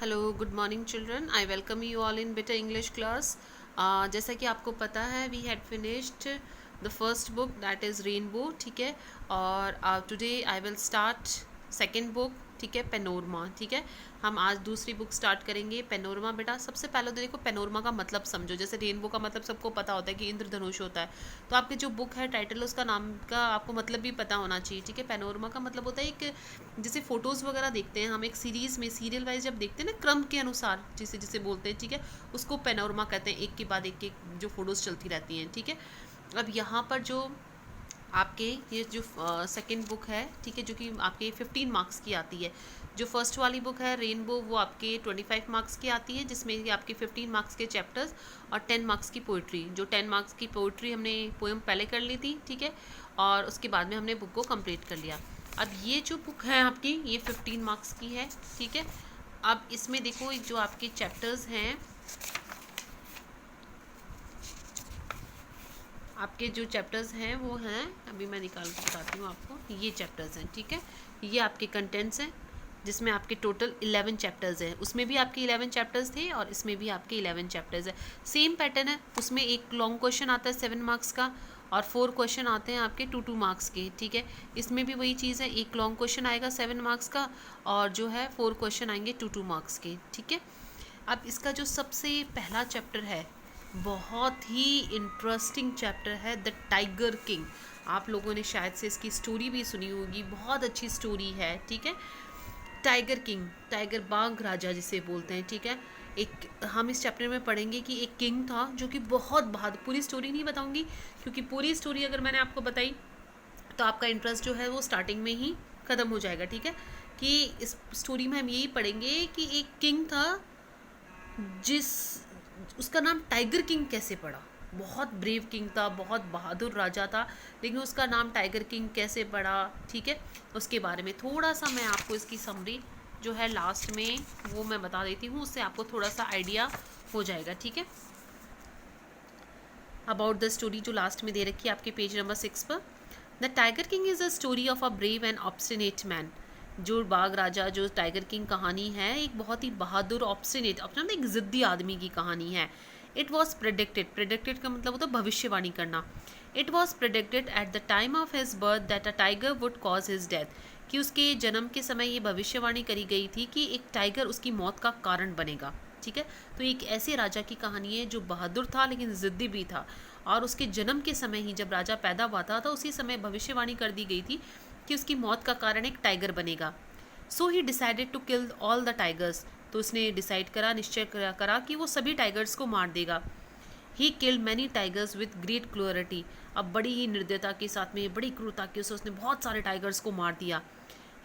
Hello good morning children, I welcome you all in better English class. जैसा कि आपको पता है we had finished the first book that is Rainbow, ठीक है। और today I will start second book, ठीक है, पेनोरमा, ठीक है। हम आज दूसरी बुक स्टार्ट करेंगे पेनोरमा। बेटा सबसे पहले तो देखो पेनोरमा का मतलब समझो। जैसे रेनबो का मतलब सबको पता होता है कि इंद्रधनुष होता है, तो आपकी जो बुक है टाइटल उसका नाम का आपको मतलब भी पता होना चाहिए, ठीक है। पेनोरमा का मतलब होता है एक, जैसे फोटोज़ वगैरह देखते हैं हम एक सीरीज़ में सीरियल वाइज जब देखते हैं ना क्रम के अनुसार जिसे जिसे बोलते हैं, ठीक है, उसको पेनोरमा कहते हैं। एक के बाद एक जो फोटोज़ चलती रहती हैं, ठीक है। अब यहाँ पर जो आपके ये जो सेकंड बुक है, ठीक है, जो कि आपके 15 मार्क्स की आती है। जो फर्स्ट वाली बुक है रेनबो वो आपके 25 मार्क्स की आती है, जिसमें कि आपके 15 मार्क्स के चैप्टर्स और 10 मार्क्स की पोइट्री। जो 10 मार्क्स की पोइट्री हमने पोएम पहले कर ली थी, ठीक है, और उसके बाद में हमने बुक को कंप्लीट कर लिया। अब ये जो बुक है आपकी ये 15 मार्क्स की है, ठीक है। अब इसमें देखो जो आपके चैप्टर्स हैं, आपके जो चैप्टर्स हैं वो हैं, अभी मैं निकाल के बताती हूँ आपको। ये चैप्टर्स हैं, ठीक है, ये आपके कंटेंट्स हैं, जिसमें आपके टोटल 11 चैप्टर्स हैं। उसमें भी आपके 11 चैप्टर्स थे और इसमें भी आपके 11 चैप्टर्स हैं। सेम पैटर्न है, उसमें एक लॉन्ग क्वेश्चन आता है 7 मार्क्स का और 4 क्वेश्चन आते हैं आपके 2 मार्क्स के, ठीक है। इसमें भी वही चीज़ है, एक लॉन्ग क्वेश्चन आएगा 7 मार्क्स का और जो है 4 क्वेश्चन आएंगे 2 मार्क्स के, ठीक है। अब इसका जो सबसे पहला चैप्टर है बहुत ही इंटरेस्टिंग चैप्टर है, द टाइगर किंग। आप लोगों ने शायद से इसकी स्टोरी भी सुनी होगी, बहुत अच्छी स्टोरी है, ठीक है। टाइगर किंग, टाइगर बाघ राजा जिसे बोलते हैं, ठीक है। एक हम इस चैप्टर में पढ़ेंगे कि एक किंग था जो कि बहुत बहादुर। पूरी स्टोरी नहीं बताऊंगी क्योंकि पूरी स्टोरी अगर मैंने आपको बताई तो आपका इंटरेस्ट जो है वो स्टार्टिंग में ही ख़त्म हो जाएगा, ठीक है। कि इस स्टोरी में हम यही पढ़ेंगे कि एक किंग था जिस उसका नाम टाइगर किंग कैसे पड़ा। बहुत ब्रेव किंग था, बहुत बहादुर राजा था, लेकिन उसका नाम टाइगर किंग कैसे पड़ा, ठीक है। उसके बारे में थोड़ा सा मैं आपको इसकी समरी जो है लास्ट में वो मैं बता देती हूँ, उससे आपको थोड़ा सा आइडिया हो जाएगा, ठीक है। अबाउट द स्टोरी जो लास्ट में दे रखी है आपके पेज नंबर 6 पर। The tiger king is a story of a brave and obstinate man. जो बाघ राजा, जो टाइगर किंग कहानी है, एक बहुत ही बहादुर ऑब्स्टिनेट, अपना एक ज़िद्दी आदमी की कहानी है। इट वॉज प्रेडिक्टेड, प्रेडिक्टेड का मतलब होता है भविष्यवाणी करना। It was predicted at the time of his birth that a tiger would cause his death. कि उसके जन्म के समय ये भविष्यवाणी करी गई थी कि एक टाइगर उसकी मौत का कारण बनेगा, ठीक है। तो एक ऐसे राजा की कहानी है जो बहादुर था लेकिन ज़िद्दी भी था, और उसके जन्म के समय ही जब राजा पैदा हुआ था तो उसी समय भविष्यवाणी कर दी गई थी कि उसकी मौत का कारण एक टाइगर बनेगा। So he decided to kill all the tigers. तो उसने डिसाइड करा, निश्चय करा कि वो सभी टाइगर्स को मार देगा। He killed many tigers with great cruelty. अब बड़ी ही निर्दयता के साथ में, बड़ी क्रूरता के साथ उसने बहुत सारे टाइगर्स को मार दिया।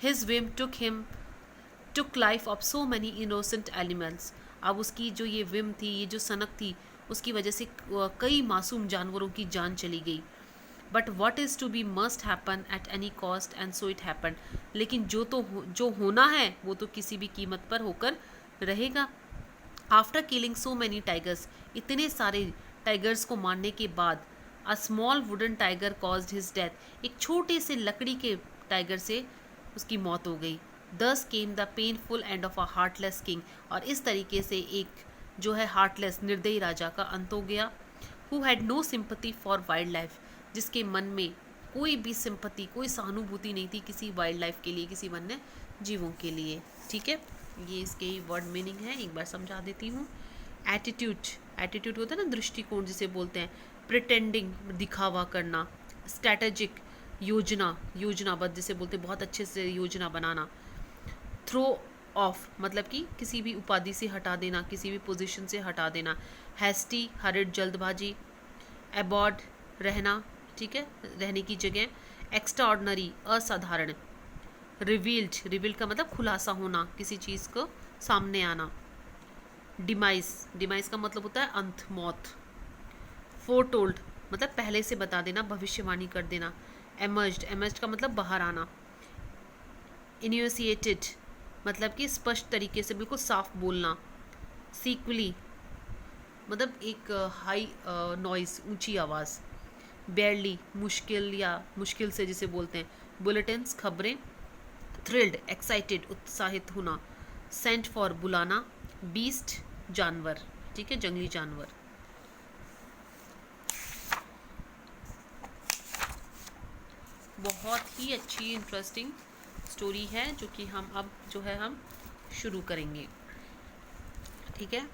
His Vim took life of so many innocent animals. अब उसकी जो ये विम थी, ये जो सनक थी, उसकी वजह से कई मासूम जानवरों की जान चली गई। But what is to be must happen at any cost and so it happen. लेकिन जो होना है वो तो किसी भी कीमत पर होकर रहेगा। After killing so many tigers, इतने सारे टाइगर्स को मारने के बाद, a small wooden tiger caused his death. एक छोटे से लकड़ी के टाइगर से उसकी मौत हो गई। दस came the painful end of a heartless king. और इस तरीके से एक जो है हार्टलेस, निर्दयी राजा का अंत हो गया। Who had no sympathy for wild life, जिसके मन में कोई भी सिंपथी, कोई सहानुभूति नहीं थी किसी वाइल्ड लाइफ के लिए, किसी वन्य जीवों के लिए, ठीक है। ये इसके वर्ड मीनिंग है, एक बार समझा देती हूँ। एटीट्यूड, एटीट्यूड होता है ना दृष्टिकोण जिसे बोलते हैं। प्रिटेंडिंग, दिखावा करना। स्ट्रैटेजिक, योजना, योजनाबद्ध जिसे बोलते हैं, बहुत अच्छे से योजना बनाना। थ्रो ऑफ मतलब कि किसी भी उपाधि से हटा देना, किसी भी पोजीशन से हटा देना। हैस्टी, हरिड, जल्दबाजी। अबॉर्ड, रहना, ठीक है, रहने की जगह। एक्स्ट्रा ऑर्डनरी, असाधारण। रिवील्ड, रिवील्ड का मतलब खुलासा होना, किसी चीज़ को सामने आना। डिमाइस, डिमाइस का मतलब होता है अंत, मौत। फोरटोल्ड मतलब पहले से बता देना, भविष्यवाणी कर देना। एमर्ज्ड, एमर्ज्ड का मतलब बाहर आना। इन्यूसिएटेड मतलब कि स्पष्ट तरीके से, बिल्कुल साफ बोलना। सीक्वली मतलब एक हाई नॉइस, ऊंची आवाज़। बेयरली, मुश्किल या मुश्किल से जिसे बोलते हैं। बुलेटिन्स, खबरें। थ्रिल्ड, एक्साइटेड, उत्साहित होना। सेंट फॉर बुलाना, बीस्ट जानवर, ठीक है, जंगली जानवर। बहुत ही अच्छी इंटरेस्टिंग स्टोरी है जो कि हम अब जो है हम शुरू करेंगे, ठीक है।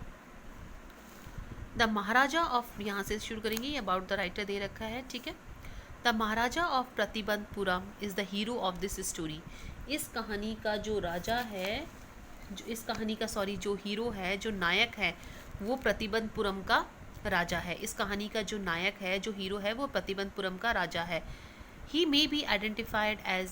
द महाराजा ऑफ, यहाँ से शुरू करेंगे, अबाउट द राइटर दे रखा है, ठीक है। The Maharaja of Pratibandapuram is the hero of this story. इस कहानी का जो राजा है, जो इस कहानी का जो हीरो है, जो नायक है, वो प्रतिबंधपुरम का राजा है। इस कहानी का जो नायक है, जो हीरो है, वो प्रतिबंधपुरम का राजा है। He may be identified as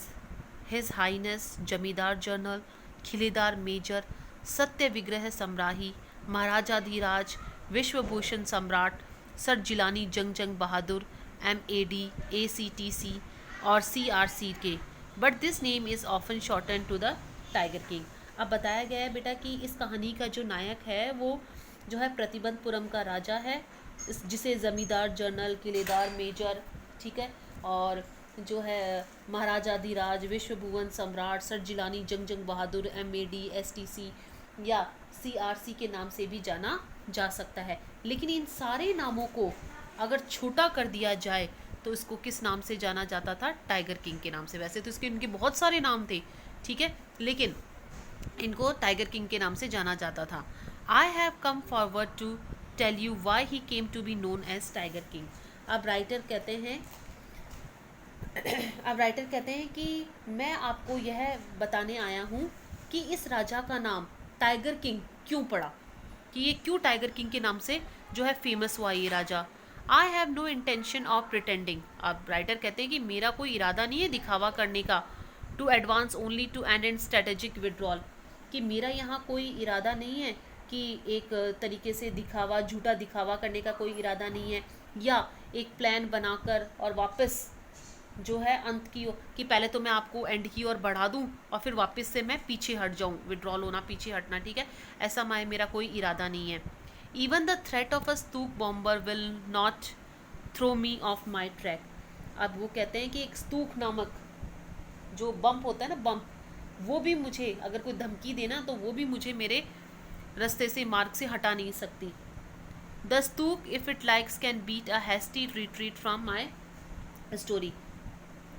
his highness zamindar general Khiledar major Satya Vigraha सम्राही महाराजाधिराज विश्वभूषण सम्राट sir Jilani Jung Jung Bahadur MAD ACTC और CRCK, but this name is often shorten to the tiger king. अब बताया गया है बेटा कि इस कहानी का जो नायक है वो जो है प्रतिबंधपुरम का राजा है, जिसे ज़मींदार जनरल किलेदार मेजर, ठीक है, और जो है महाराजाधिराज विश्वभुवन सम्राट sir Jilani Jung Jung Bahadur MAD STC या CRC के नाम से भी जाना जा सकता है। लेकिन इन सारे नामों को अगर छोटा कर दिया जाए तो इसको किस नाम से जाना जाता था? टाइगर किंग के नाम से। वैसे तो इसके इनके बहुत सारे नाम थे, ठीक है, लेकिन इनको टाइगर किंग के नाम से जाना जाता था। I have come forward to tell you why he came to be known as tiger king. अब राइटर कहते हैं कि मैं आपको यह बताने आया हूँ कि इस राजा का नाम टाइगर किंग क्यों पड़ा, कि ये क्यों टाइगर किंग के नाम से जो है फेमस हुआ ये राजा। I have no intention of pretending. अब राइटर कहते हैं कि मेरा कोई इरादा नहीं है दिखावा करने का, to advance only to end and strategic withdrawal, कि मेरा यहाँ कोई इरादा नहीं है कि एक तरीके से दिखावा, झूठा दिखावा करने का कोई इरादा नहीं है, या एक प्लान बनाकर और वापस जो है अंत की कि पहले तो मैं आपको एंड की ओर बढ़ा दूं और फिर वापस से मैं पीछे हट जाऊं, विड्रॉल होना, पीछे हटना, ठीक है, ऐसा मेरा कोई इरादा नहीं है। Even the threat of a Stuka bomber will not throw me off my track. अब वो कहते हैं कि एक स्तूक नामक जो बम्प होता है ना, बम्प, वो भी मुझे अगर कोई धमकी देना तो वो भी मुझे मेरे रास्ते से, मार्ग से हटा नहीं सकती। The Stuka if it likes can beat a hasty retreat from my story.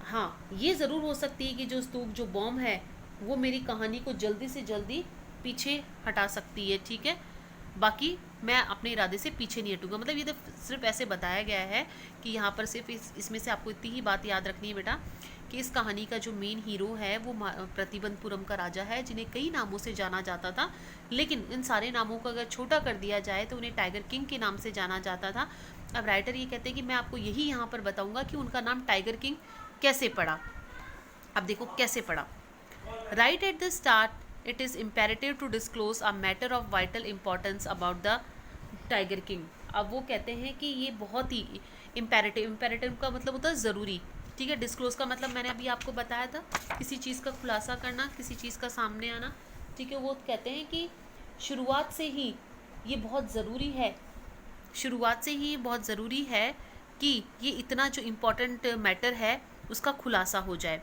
हाँ, ये ज़रूर हो सकती है कि जो स्तूप, जो बॉम्ब है, वो मेरी कहानी को जल्दी से जल्दी पीछे हटा सकती है, ठीक है, बाकी मैं अपने इरादे से पीछे नहीं हटूंगा। मतलब ये तो सिर्फ ऐसे बताया गया है कि यहाँ पर सिर्फ इसमें से आपको इतनी ही बात याद रखनी है बेटा कि इस कहानी का जो मेन हीरो है वो प्रतिबंधपुरम का राजा है, जिन्हें कई नामों से जाना जाता था, लेकिन इन सारे नामों को अगर छोटा कर दिया जाए तो उन्हें टाइगर किंग के नाम से जाना जाता था। अब राइटर ये कहते हैं कि मैं आपको यही यहाँ पर बताऊँगा कि उनका नाम टाइगर किंग कैसे पड़ा। अब देखो कैसे पड़ा। Right at the start it is imperative to disclose a matter of vital importance about the tiger king. अब वो कहते हैं कि ये बहुत ही इम्पेरेटिव का मतलब होता है ज़रूरी, ठीक है, डिस्क्लोज का मतलब मैंने अभी आपको बताया था, किसी चीज़ का खुलासा करना, किसी चीज़ का सामने आना, ठीक है। वो कहते हैं कि शुरुआत से ही ये बहुत ज़रूरी है, शुरुआत से ही बहुत ज़रूरी है कि ये इतना जो इम्पोर्टेंट मैटर है उसका खुलासा हो जाए।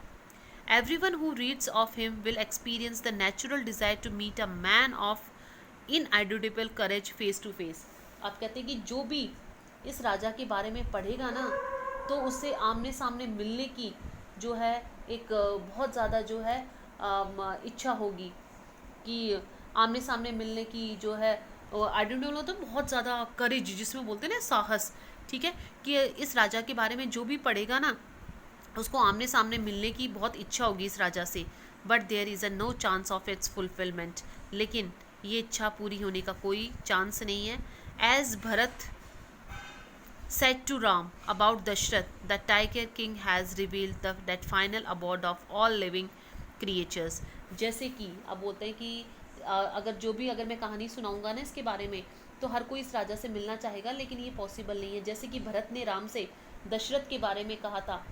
Everyone who reads of him will experience the natural desire to meet a man of indomitable courage face to face। आप कहते हैं कि जो भी इस राजा के बारे में पढ़ेगा ना तो उससे आमने सामने मिलने की जो है एक बहुत ज़्यादा जो है इच्छा होगी, कि आमने सामने मिलने की जो है आइडेंटिटी होता है बहुत ज़्यादा करेज, जिसमें बोलते हैं ना साहस, ठीक है, कि इस राजा के बारे में जो भी पढ़ेगा ना उसको आमने सामने मिलने की बहुत इच्छा होगी इस राजा से। But there is a no chance of its fulfilment, लेकिन ये इच्छा पूरी होने का कोई चांस नहीं है। As Bharat said to Ram about Dashrath, the Tiger King has revealed that final abode of all living creatures। जैसे कि अब बोलते हैं कि अगर मैं कहानी सुनाऊंगा ना इसके बारे में तो हर कोई इस राजा से मिलना चाहेगा, लेकिन ये पॉसिबल नहीं है। जैसे कि भरत ने राम से दशरथ के बारे में कहा था,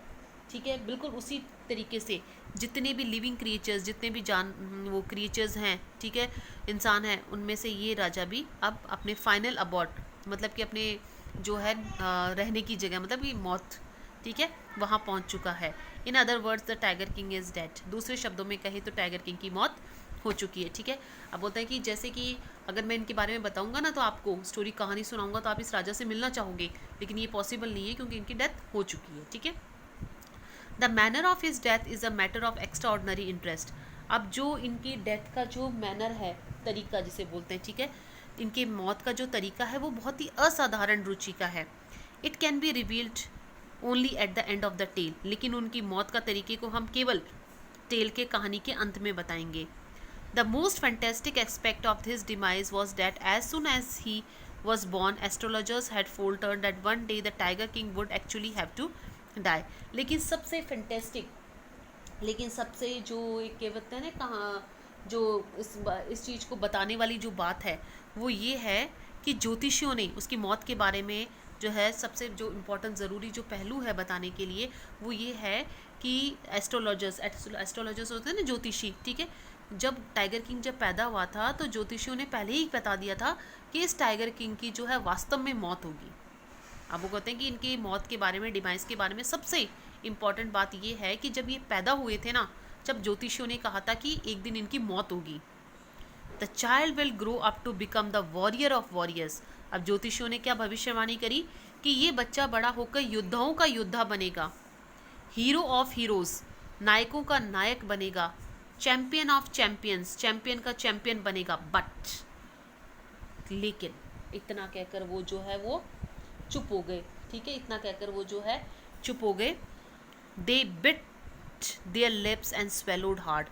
ठीक है, बिल्कुल उसी तरीके से जितने भी लिविंग क्रिएचर्स, जितने भी वो क्रिएचर्स हैं, ठीक है, इंसान हैं, उनमें से ये राजा भी अब अपने फाइनल अबॉर्ड, मतलब कि अपने जो है रहने की जगह, मतलब कि मौत, ठीक है, वहाँ पहुँच चुका है। In other words the tiger king is dead. दूसरे शब्दों में कहे तो टाइगर किंग की मौत हो चुकी है, ठीक है। अब बोलते हैं कि जैसे कि अगर मैं इनके बारे में बताऊंगा ना, तो आपको स्टोरी कहानी सुनाऊंगा तो आप इस राजा से मिलना चाहोगे, लेकिन ये पॉसिबल नहीं है क्योंकि इनकी डेथ हो चुकी है, ठीक है। The manner of his death is a matter of extra ordinary interest. अब जो इनकी डेथ का जो मैनर है, तरीका जिसे बोलते हैं, ठीक है, इनके मौत का जो तरीका है वो बहुत ही असाधारण रुचि का है। It can be revealed only at the end of the tale, लेकिन उनकी मौत का तरीके को हम केवल टेल के कहानी के अंत में बताएंगे। The most fantastic aspect of his demise was that as soon as he was born, astrologers had foretold that one day the tiger king would actually have to die। लेकिन सबसे फैंटेस्टिक, लेकिन सबसे जो एक कहते हैं ना कहाँ, जो इस चीज़ को बताने वाली जो बात है वो ये है कि ज्योतिषियों ने उसकी मौत के बारे में जो है सबसे जो इम्पोर्टेंट ज़रूरी जो पहलू है बताने के लिए वो ये है कि एस्ट्रोलॉजर्स होते हैं ना ज्योतिषी, ठीक है, जब टाइगर किंग जब पैदा हुआ था तो ज्योतिषियों ने पहले ही बता दिया था कि इस टाइगर किंग की जो है वास्तव में मौत होगी। अब वो कहते हैं कि इनकी मौत के बारे में, डिमाइस के बारे में सबसे इम्पॉर्टेंट बात ये है कि जब ये पैदा हुए थे ना, जब ज्योतिषियों ने कहा था कि एक दिन इनकी मौत होगी। The child will grow up to become the warrior of warriors. अब ज्योतिषियों ने क्या भविष्यवाणी करी कि ये बच्चा बड़ा होकर योद्धाओं का योद्धा बनेगा, हीरो ऑफ हीरोज, नायकों का नायक बनेगा, चैंपियन ऑफ चैंपियंस, चैंपियन का चैंपियन बनेगा। बट लेकिन इतना कहकर वो जो है वो चुप हो गए, ठीक है, इतना कहकर वो जो है चुप हो गए। They bit their lips and swallowed hard.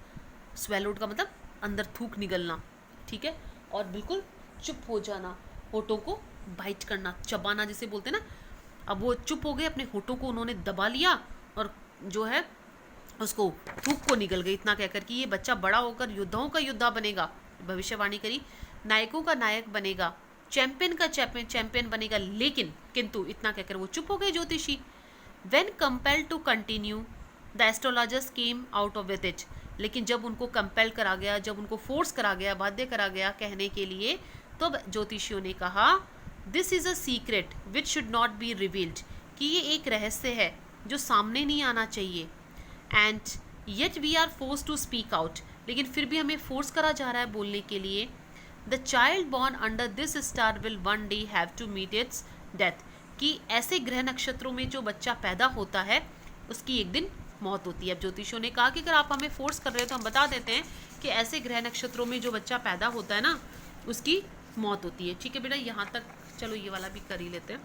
Swallowed का मतलब अंदर थूक निकलना, ठीक है, और बिल्कुल चुप हो जाना, होठों को बाइट करना, चबाना जिसे बोलते हैं ना। अब वो चुप हो गए, अपने होठों को उन्होंने दबा लिया और जो है उसको थूक को निकल गई, इतना कहकर कि ये बच्चा बड़ा होकर योद्धाओं का योद्धा बनेगा, भविष्यवाणी करी, नायकों का नायक बनेगा, चैंपियन का चैंपियन बनेगा। लेकिन किंतु इतना कहकर वो चुप हो गए ज्योतिषी। When compelled to continue the astrologers came out of with it. लेकिन जब उनको कंपेल करा गया, जब उनको फोर्स करा गया, बाध्य करा गया कहने के लिए, तो ज्योतिषियों ने कहा this is a secret which should not be revealed, कि ये एक रहस्य है जो सामने नहीं आना चाहिए। And yet we are force to speak out, लेकिन फिर भी हमें फोर्स करा जा रहा है बोलने के लिए। The child born under this star will one day have to meet its death, कि ऐसे ग्रह नक्षत्रों में जो बच्चा पैदा होता है उसकी एक दिन मौत होती है। अब ज्योतिषियों ने कहा कि अगर आप हमें फोर्स कर रहे हो तो हम बता देते हैं कि ऐसे ग्रह नक्षत्रों में जो बच्चा पैदा होता है ना उसकी मौत होती है, ठीक है बेटा, यहाँ तक चलो ये वाला भी कर ही लेते हैं।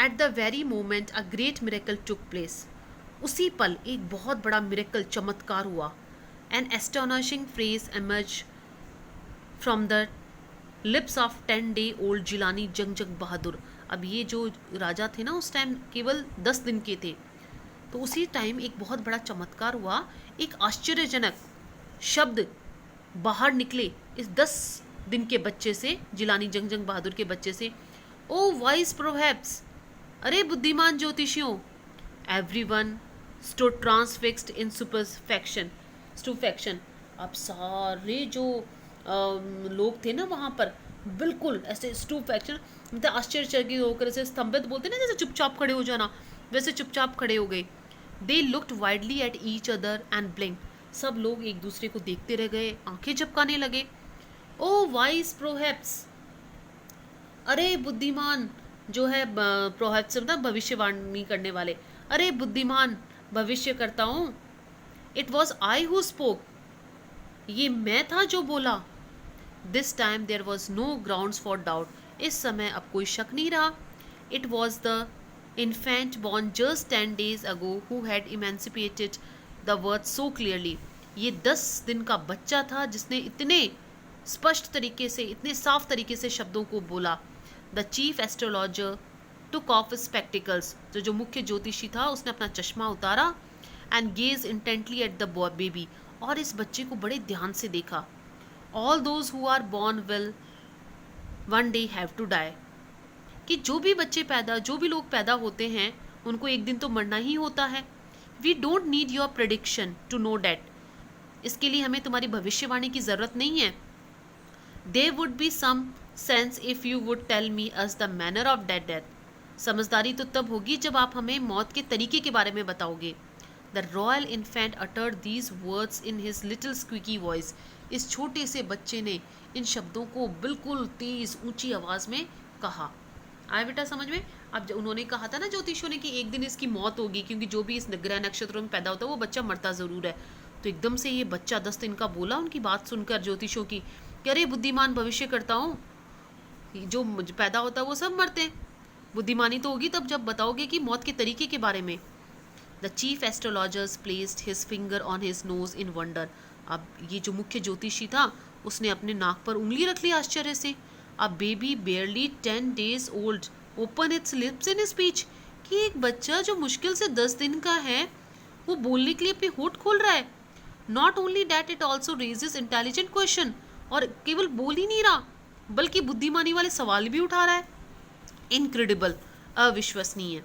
At the very moment a great miracle took place. उसी पल एक बहुत बड़ा मिरेकल, चमत्कार हुआ। An astonishing phrase emerge from the lips of 10 day old Jilani Jung Bahadur. अब ये जो राजा थे ना उस टाइम केवल 10 दिन के थे, तो उसी टाइम एक बहुत बड़ा चमत्कार हुआ, एक आश्चर्यजनक शब्द बाहर निकले इस 10 दिन के बच्चे से, जिलानी जंग बहादुर के बच्चे से। ओ वाइज प्रोहेब्स, अरे बुद्धिमान ज्योतिषियों। एवरीवन स्टूड ट्रांसफिक्स्ड इन स्टूफेक्शन। अब सारे जो लोग थे ना वहाँ पर बिल्कुल ऐसे स्टूफेक्शन मतलब आश्चर्यचकित होकर, ऐसे स्तंभित बोलते ना जैसे चुपचाप खड़े हो जाना, वैसे चुपचाप खड़े हो गए। They looked widely at each other and blink. सब लोग एक दूसरे को देखते रह गए, आंखें झपकाने लगे। ओ वाइज प्रोहेप्स, अरे बुद्धिमान जो है, प्रोहेप्स मतलब भविष्यवाणी करने वाले, अरे बुद्धिमान भविष्य करता हूँ। It was I who spoke, ये मैं था जो बोला। This time there was no grounds for doubt, इस समय अब कोई शक नहीं रहा। It was the infant born just 10 days ago who had emancipated the words so clearly। ये 10 दिन का बच्चा था जिसने इतने स्पष्ट तरीके से, इतने साफ तरीके से शब्दों को बोला। The chief astrologer took off his spectacles, जो मुख्य ज्योतिषी था उसने अपना चश्मा उतारा, and gazed intently at the baby, और इस बच्चे को बड़े ध्यान से देखा। All those who are born will one day have to die, कि जो भी बच्चे पैदा, जो भी लोग पैदा होते हैं उनको एक दिन तो मरना ही होता है। We don't need your prediction to know that, इसके लिए हमें तुम्हारी भविष्यवाणी की ज़रूरत नहीं है। There would be some sense if you would tell me us the manner of death. समझदारी तो तब होगी जब आप हमें मौत के तरीके के बारे में बताओगे। The royal infant uttered these words in his little squeaky voice. इस छोटे से बच्चे ने इन शब्दों को बिल्कुल तेज ऊंची आवाज में कहा। आया बेटा समझ में? अब उन्होंने कहा था ना ज्योतिषियों ने कि एक दिन इसकी मौत होगी, क्योंकि जो भी इस ग्रह नक्षत्रों में पैदा होता है वो बच्चा मरता ज़रूर है। तो एकदम से ये बच्चा 10 दिन का बोला उनकी बात सुनकर ज्योतिषों की, कि अरे बुद्धिमान भविष्य करता हूँ, जो पैदा होता है वो सब मरते हैं, बुद्धिमानी तो होगी तब जब बताओगे कि मौत के तरीके के बारे में। The chief astrologers placed his finger on his nose in wonder. अब ये जो मुख्य ज्योतिषी था उसने अपने नाक पर उंगली रख ली आश्चर्य से। अब baby बेयरली 10 days old open it's lips in speech, कि एक बच्चा जो मुश्किल से 10 दिन का है वो बोलने के लिए अपने होठ खोल रहा है। Not only that it also raises intelligent question, और केवल बोल ही नहीं रहा बल्कि बुद्धिमानी वाले सवाल भी उठा रहा है। इनक्रेडिबल, अविश्वसनीय।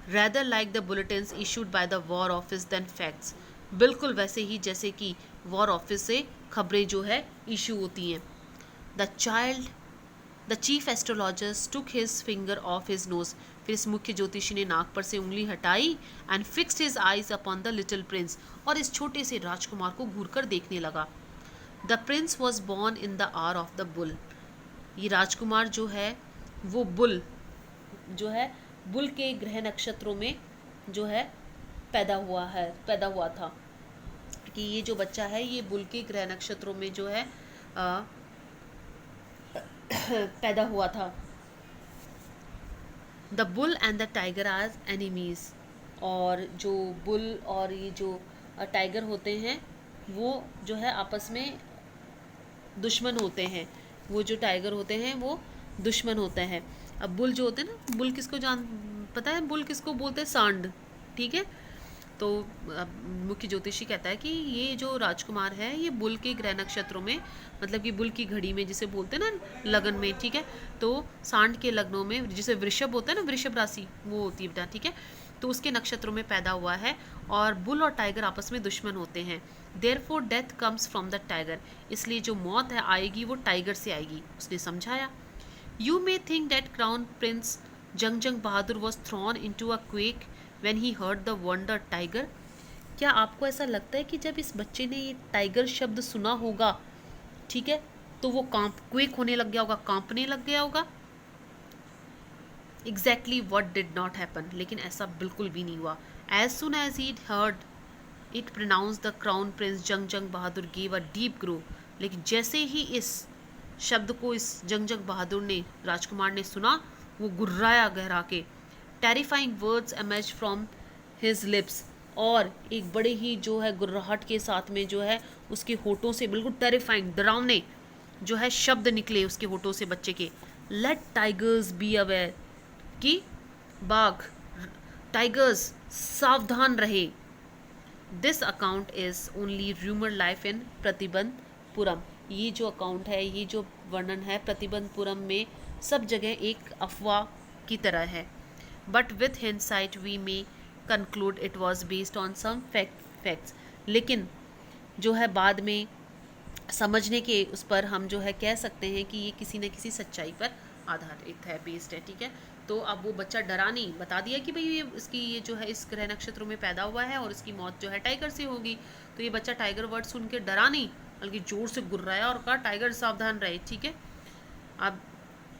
Rather like the bulletins issued by the War Office than facts, बिल्कुल वैसे ही जैसे कि वॉर ऑफिस से खबरें जो है इशू होती हैं। The chief astrologers took his finger of his nose, फिर इस मुख्य ज्योतिषी ने नाक पर से उंगली हटाई, and fixed his eyes upon the little Prince, और इस छोटे से राजकुमार को घूर कर देखने लगा। The Prince was born in the hour of the bull, ये राजकुमार जो है वो बुल जो है बुल के ग्रह नक्षत्रों में जो है पैदा हुआ था, कि ये जो बच्चा है ये बुल के ग्रह नक्षत्रों में जो है पैदा हुआ था। The bull and the tiger are enemies, और जो बुल और ये जो टाइगर होते हैं वो जो है आपस में दुश्मन होते हैं, वो जो टाइगर होते हैं वो दुश्मन होते हैं। अब बुल जो होते हैं ना, बुल किसको पता है बुल किसको बोलते हैं? सांड, ठीक है। तो मुख्य ज्योतिषी कहता है कि ये जो राजकुमार है ये बुल के ग्रह नक्षत्रों में, मतलब कि बुल की घड़ी में जिसे बोलते हैं ना लगन में, ठीक है, तो सांड के लग्नों में जिसे वृषभ होता है ना, वृषभ राशि वो होती है बेटा, ठीक है, तो उसके नक्षत्रों में पैदा हुआ है, और बुल और टाइगर आपस में दुश्मन होते हैं। Therefore death comes from the tiger, इसलिए जो मौत है आएगी वो टाइगर से आएगी, उसने समझाया। You may think that crown prince जंग Bahadur was thrown into a quake when he heard the wonder tiger. क्या आपको ऐसा लगता है कि जब इस बच्चे ने ये टाइगर शब्द सुना होगा, ठीक है, तो वो क्वेक होने लग गया होगा, कांपने लग गया होगा? Exactly what did not happen, लेकिन ऐसा बिल्कुल भी नहीं हुआ। As soon as he heard it pronounce the crown prince जंग Bahadur give a deep growl, लेकिन जैसे ही इस शब्द को इस जंग बहादुर ने, राजकुमार ने सुना, वो गुर्राया गहरा के। Terrifying words emerge from his lips, और एक बड़े ही जो है गुर्राहट के साथ में जो है उसके होठों से बिल्कुल टेरिफाइंग, डरावने जो है शब्द निकले उसके होठों से बच्चे के। लेट टाइगर्स बी अवेयर, कि बाघ, टाइगर्स सावधान रहे। This account is only rumour life in Pratibandapuram, ये जो अकाउंट है, ये जो वर्णन है प्रतिबंधपुरम में सब जगह एक अफवाह की तरह है। But with hindsight we may conclude it was based on some facts, लेकिन जो है बाद में समझने के उस पर हम जो है कह सकते हैं कि ये किसी न किसी सच्चाई पर आधारित है, बेस्ड है, ठीक है। तो अब वो बच्चा डरा नहीं, बता दिया कि भाई ये जो है इस ग्रह नक्षत्रों में पैदा हुआ है और इसकी मौत जो है टाइगर से होगी। तो ये बच्चा टाइगर वर्ड सुन के डरा नहीं, बल्कि जोर से गुर्राया और कहा टाइगर सावधान रहे, ठीक है। अब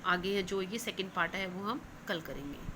आगे है जो ये सेकंड पार्ट है वो हम कल करेंगे।